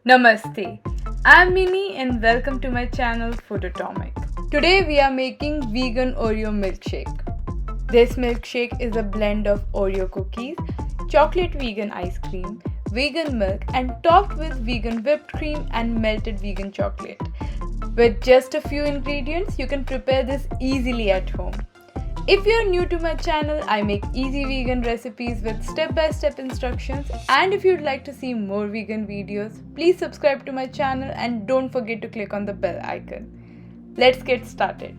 Namaste, I'm Mini and welcome to my channel Foodotomic. Today we are making Vegan Oreo Milkshake. This milkshake is a blend of Oreo cookies, chocolate vegan ice cream, vegan milk and topped with vegan whipped cream and melted vegan chocolate. With just a few ingredients, you can prepare this easily at home. If you are new to my channel, I make easy vegan recipes with step-by-step instructions, and if you'd like to see more vegan videos, please subscribe to my channel and don't forget to click on the bell icon. Let's get started.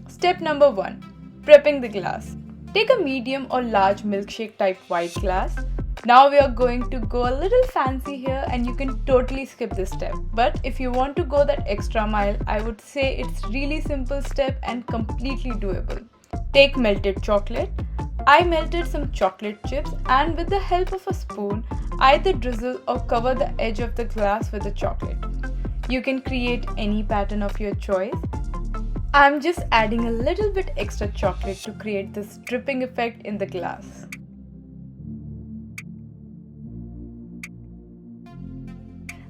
Step number 1. Prepping the glass. Take a medium or large milkshake type white glass. Now we are going to go a little fancy here and you can totally skip this step. But if you want to go that extra mile, I would say it's really simple step and completely doable. Take melted chocolate. I melted some chocolate chips and with the help of a spoon, either drizzle or cover the edge of the glass with the chocolate. You can create any pattern of your choice. I'm just adding a little bit extra chocolate to create this dripping effect in the glass.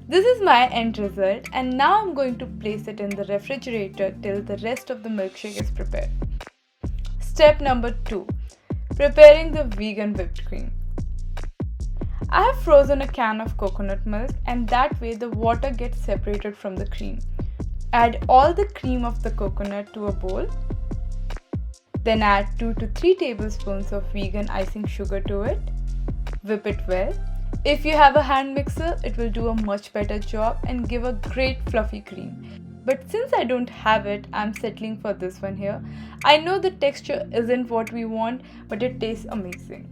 This is my end result and now I'm going to place it in the refrigerator till the rest of the milkshake is prepared. Step number 2. Preparing the vegan whipped cream. I have frozen a can of coconut milk and that way the water gets separated from the cream. Add all the cream of the coconut to a bowl. Then add 2 to 3 tablespoons of vegan icing sugar to it. Whip it well. If you have a hand mixer, it will do a much better job and give a great fluffy cream. But since I don't have it, I'm settling for this one here. I know the texture isn't what we want, but it tastes amazing.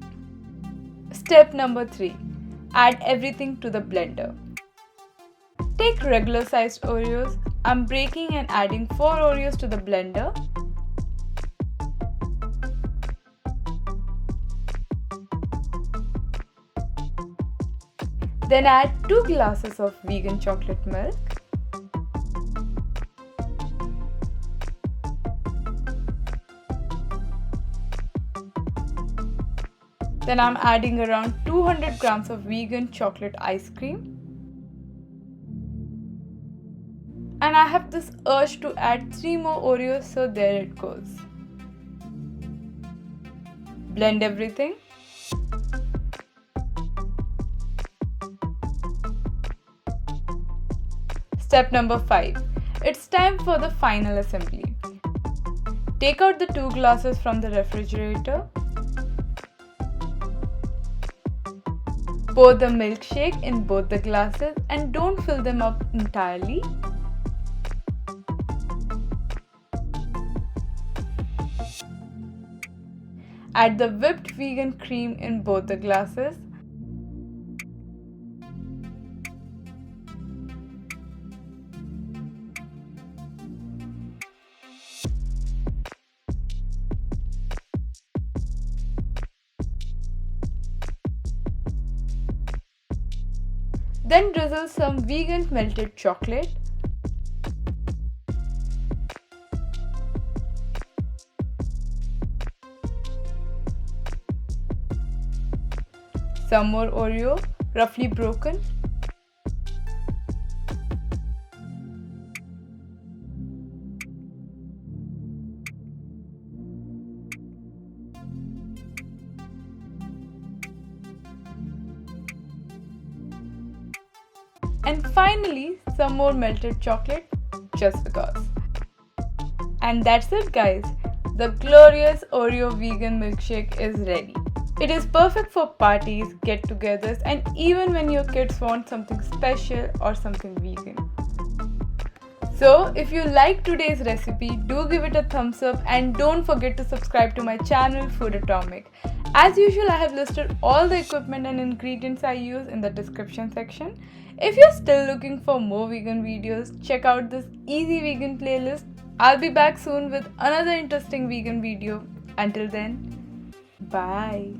Step number 3. Add everything to the blender. Take regular sized Oreos. I'm breaking and adding 4 Oreos to the blender. Then add 2 glasses of vegan chocolate milk. Then I'm adding around 200 grams of vegan chocolate ice cream. And I have this urge to add 3 more Oreos, so there it goes. Blend everything. Step number 5. It's time for the final assembly. Take out the 2 glasses from the refrigerator. Pour the milkshake in both the glasses and don't fill them up entirely. Add the whipped vegan cream in both the glasses. Then drizzle some vegan melted chocolate. Some more Oreo, roughly broken. And finally, some more melted chocolate, just because. And that's it guys, the glorious Oreo vegan milkshake is ready. It is perfect for parties, get-togethers and even when your kids want something special or something vegan. So if you like today's recipe, do give it a thumbs up and don't forget to subscribe to my channel Foodotomic. As usual, I have listed all the equipment and ingredients I use in the description section. If you're still looking for more vegan videos, check out this easy vegan playlist. I'll be back soon with another interesting vegan video. Until then, bye.